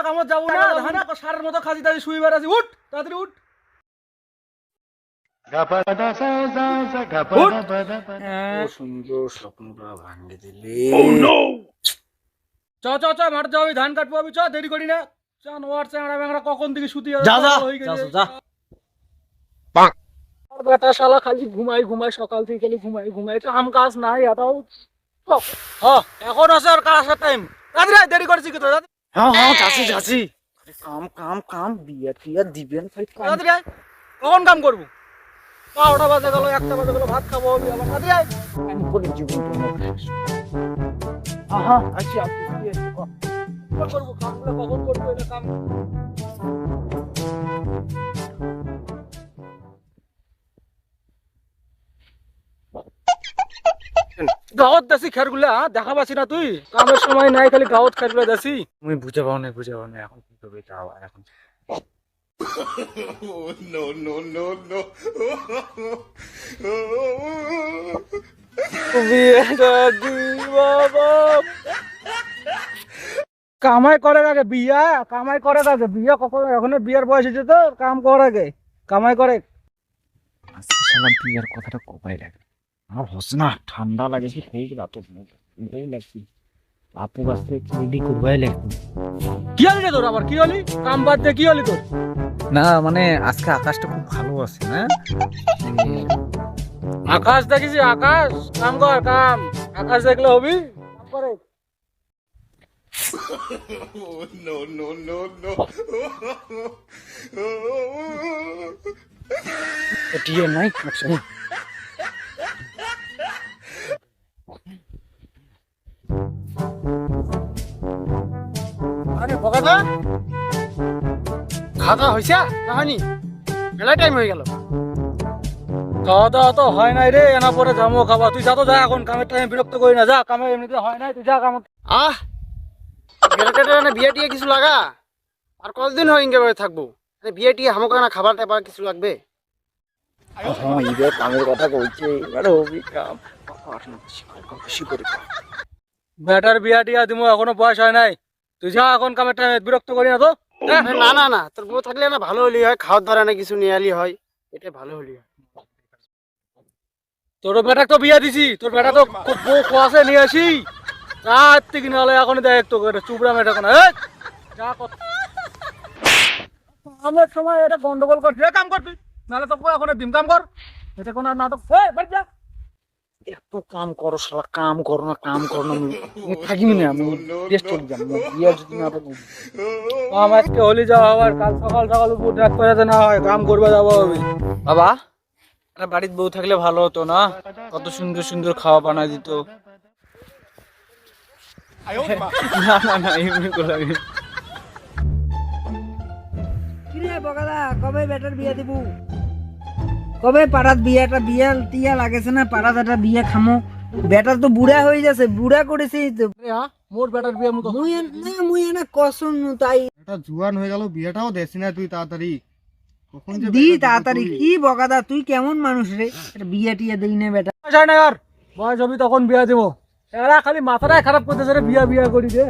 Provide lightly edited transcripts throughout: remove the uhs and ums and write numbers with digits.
কামত যাবো না ধান সারের মতো খাসি তাড়ি শুই বেড়াছি উঠ তাড়াতাড়ি উঠ সুন্দর স্বপ্নটা ভাঙে দিলে চ চ চ মাঠ যাবি ধান কাটবো আমি চ দেরি করি না জানোয়ার চ্যাংড়া ব্যাংড়া কখন থেকে শুতি যা যা যা বেটা শালা খালি ঘুমাই ঘুমাই সকাল থেকে খালি ঘুমাই ঘুমাই কাম কাজ নাই এটাও এখন আছে আর কাজ টাইম তাড়াতাড়ি দেরি করছি কি তোরা হ্যাঁ হ্যাঁ যাচ্ছি যাচ্ছি কাম কাম কাম বিয়ে টিয়া দিবেন তাড়াতাড়ি কখন কাম করবো 12টা বাজে গেল 1টা বাজে গেল ভাত খাবো আমি আবার তাড়াতাড়ি আমি করে জীবন আচ্ছা করবো কামগুলো কখন করবো এটা কাম গাঁৱত দেছি খেরগুলা দেখা পাচ্ছি না তুই কামের সময় নাই খালি গাঁৱত খেরগুলা দেছি তুমি বুঝে পাও না এখন কি করবে তাও এখন no, no, no, no. কামাই করে আগে বিয়া কামাই করে আগে বিয়া কখন এখন বিয়ার বয়স হয়েছে তো কাম কর আগে কামাই করে আজকে সালাম বিয়ার কথাটা কবাই লাগে আমার হচ্ছে না ঠান্ডা লাগেছে খুব রাত লাগছি আপু কাছে রেডি করবাই লাগবে কি হলি রে তোর আবার কি হলি কাম বাদ দিয়ে কি হলি তোর না মানে আজকে আকাশটা খুব ভালো আছে না আকাশ দেখিস আকাশ কাম কর কাম আকাশ দেখলে হবি কাম করে no, no, no, no. টিয়ে নাই আরে বগাদা খাওয়া হয়েছে কাহানি মেলা টাইম হয়ে গেল খাওয়া দাওয়া তো হয় নাই রে এনা পরে যাবো খাবা তুই যা তো যা এখন কামের টাইম বিরক্ত করি না যা কামে এমনিতে হয় নাই তুই যা কাম বিয়ে টিয়ে কিছু লাগা আর কতদিন হয় ইনকে থাকবো বিয়ে টিয়ে হামকা না খাবার টাবার কিছু লাগবে কামের কথা কইছে এবারে হবি কাম খুশি করে বেটার বিয়া টিয়া দিমু এখনো বয়স হয় নাই তুই যা এখন কামের টাইমে বিরক্ত করি না তো না না না তোর বউ থাকলে না ভালো হলি হয় খাওয়ার ধরে না কিছু নিয়ে আলি হয় এটা ভালো হলি হয় তোর বেটা তো বিয়া দিছি তোর বেটা তো বউ খোয়াছে নিয়ে আসি রাত থেকে নাহলে এখন দেখ তো চুপড়া মেটা কোন যা আমার সময় এটা গন্ডগোল করছে কাম কর তুই নাহলে তো এখন ডিম কাম কর এটা কোন নাটক বাড়ি যা এত কাম করো শালা কাম করো না থাকিবি না আমি টেস্ট করে যাবো বিয়ে যদি না পাবো আমার আজকে হলি যাওয়া আবার কাল সকাল সকাল উপর রাত করে না হয় কাম করবে যাবো আমি বাবা বাড়িতে বউ থাকলে ভালো হতো না কত সুন্দর সুন্দর খাওয়া বানাই দিত না না না এমনি করে কিরে বগাদা কবে বেটার বিয়ে দিব কবে পাড়াত বিয়েটা বিয়া টিয়া লাগেছে না পাড়াত একটা বিয়ে খামো বেটার তো বুড়া হয়ে যাচ্ছে বুড়া করেছি তো মোর বেটার বিয়ে মতো মুই না কসম তাই এটা জুয়ান হয়ে গেল বিয়েটাও দেছি না তুই তাড়াতাড়ি কখন যে দি তাড়াতাড়ি কি বগাদা তুই কেমন মানুষ রে একটা বিয়ে টিয়া দেই না বেটা যায় না আর বয়স হবি তখন বিয়া দেবো এরা খালি মাথাটাই খারাপ করতেছে রে বিয়া বিয়া করি রে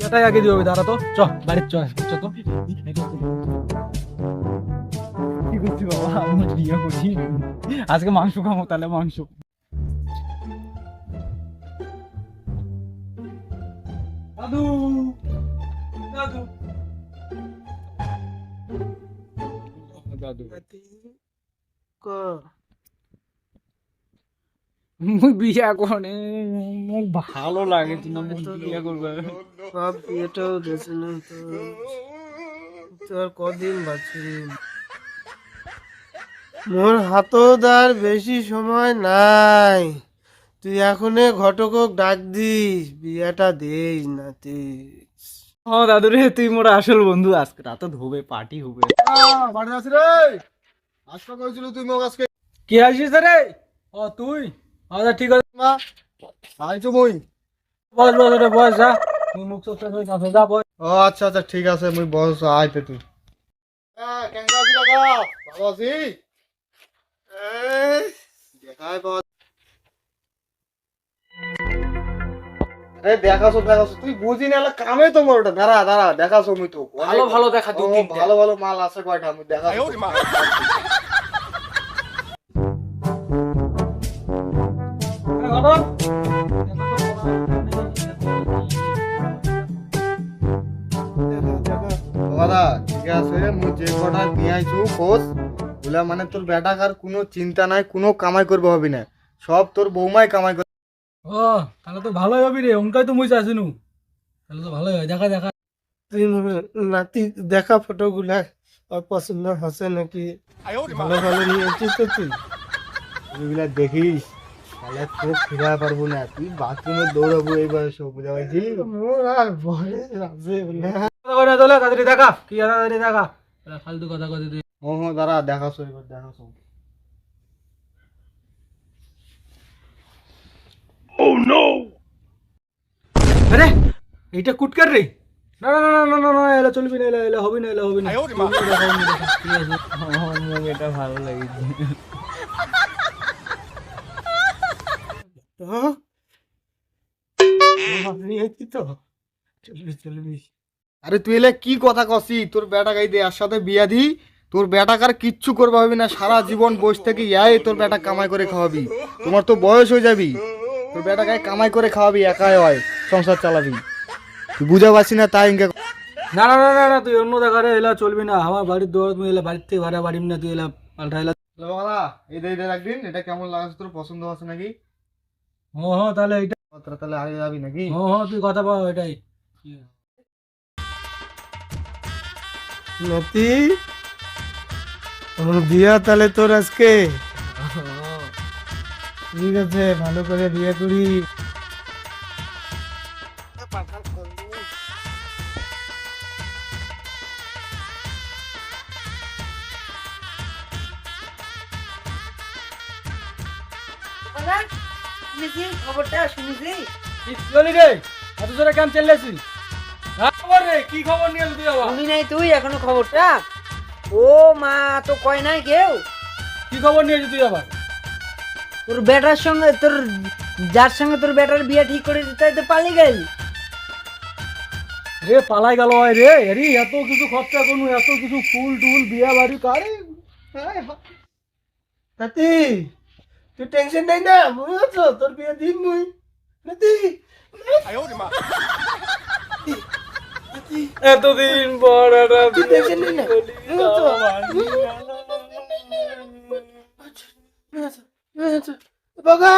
এটাই আগে দিবি দাঁড়া তো চ বাড়ির চ তো কি করছি বাবা আমি বিয়ে করছি আজকে মাংস খাবো তাহলে মাংস দাদু দাদু দাদু মুই বিয়া করে মোক ভালো লাগে না মুই বিয়া করবে বাপ বিয়েটাও দেছে না তো তোর কদিন বাঁচি মোর হাতত আর বেশি সময় নাই তুই এখনে ঘটকক ডাক দিস বিয়েটা দেই না তিস ও দাদু রে তুই মোর আসল বন্ধু আজকে রাতে হবে পার্টি হবে বাড়ি আছিস রে আসতে কইছিল তুই মোক আজকে কি আসিস রে ও তুই আচ্ছা ঠিক আছে মা আইছো মই বস বস রে বস যা তুই মুখ চোখ হয়ে না যা বস ও আচ্ছা আচ্ছা ঠিক আছে মুই বস আইতে তুই কেঙ্গা আছি কাকা ভালো আছি দেখাই বস আরে দেখাছো দেখাছো তুই বুঝি না এলা কামে তো মোর ওটা দাঁড়া দাঁড়া দেখাছো আমি তো ভালো ভালো দেখা ও, ভালো ভালো মাল আছে কয়টা আমি দেখাছো দাদা ঠিক আছে মুই যে কটা নিয়ে আইছু খোঁজ ওলা মানে তোর বেটাকার কোনো চিন্তা নাই কোনো কামাই করবে হবে না সব তোর বৌমাই কামাই করবে ও তাহলে তো ভালোই হবে রে উনকাই তো মুই চাইছিনু তাহলে তো ভালোই হয় দেখা দেখা তুই নাতি দেখা ফটোগুলা আর পছন্দ হচ্ছে নাকি ভালো ভালো নিয়েছিস তো তুই ওইগুলা দেখিস তাহলে চোখ ফিরা পারবো না তুই বাথরুমে দৌড়াবো এই বয়সে বুঝা পাইছি মোর আর বয়স আছে বলে তাড়াতাড়ি দেখা কি তাড়াতাড়ি দেখা ফালতু কথা কথা তুই ও হো দাঁড়া দেখাছো এবার দেখাছো আরে এইটা কুটকার রে না না না না না না এলা চলবি না এলা এলা হবে না এলা হবে না ঠিক আছে আমার এটা ভালো লাগছে নিয়েছি তো চলবি চলবি আরে তুই এলে কি কথা কসি তোর বেটা গাই দে আর সাথে বিয়া দি তোর বেটাকার কিচ্ছু করবে হবে না সারা জীবন বসে থেকে ইয়াই তোর বেটা কামাই করে খাওয়াবি তোমার তো বয়স হয়ে যাবি তোর বেটা গায়ে কামাই করে খাওয়াবি একাই হয় সংসার চালাবি তুই বুঝা পারছি না তাই ইনকে না না না না না তুই অন্য দেখা রে এলা চলবি না আমার বাড়ির দৌড় তুই এলা বাড়ির থেকে ভাড়া বাড়িম না তুই এলা পাল্টা এলা দাদা এটা রাখদিন এটা কেমন লাগাচ্ছে তোর পছন্দ আছে নাকি ও হ্যাঁ তাহলে এইটা তাহলে আগে যাবি নাকি ও হ্যাঁ তুই কথা পাও এটাই নাতি আমার বিয়া তাহলে তোর আজকে ঠিক আছে ভালো করে বিয়ে করি শুনেছি খবরটা শুনেছি কি চলি রে এত জোরে কেন চলেছিস হ্যাঁ খবর রে কি খবর নিয়ে তুই আবার শুনি নাই তুই এখনো খবরটা ও মা তো কয় নাই কেউ কি খবর নিয়েছিস তুই আবার তোর বেটার সঙ্গে তোর যার সঙ্গে তোর বেটার বিয়ে ঠিক করে দিতে তো পালিয়ে গেল রে পালাই গেল হয় রে আরে এত কিছু খরচা করনু এত কিছু ফুল টুল বিয়া বাড়ি কারে নাতি তুই টেনশন নাই না মুই আছো তোর বিয়ে দিন মুই নাতি এতদিন পর তুই টেনশন নাই না মুই আছো বাবা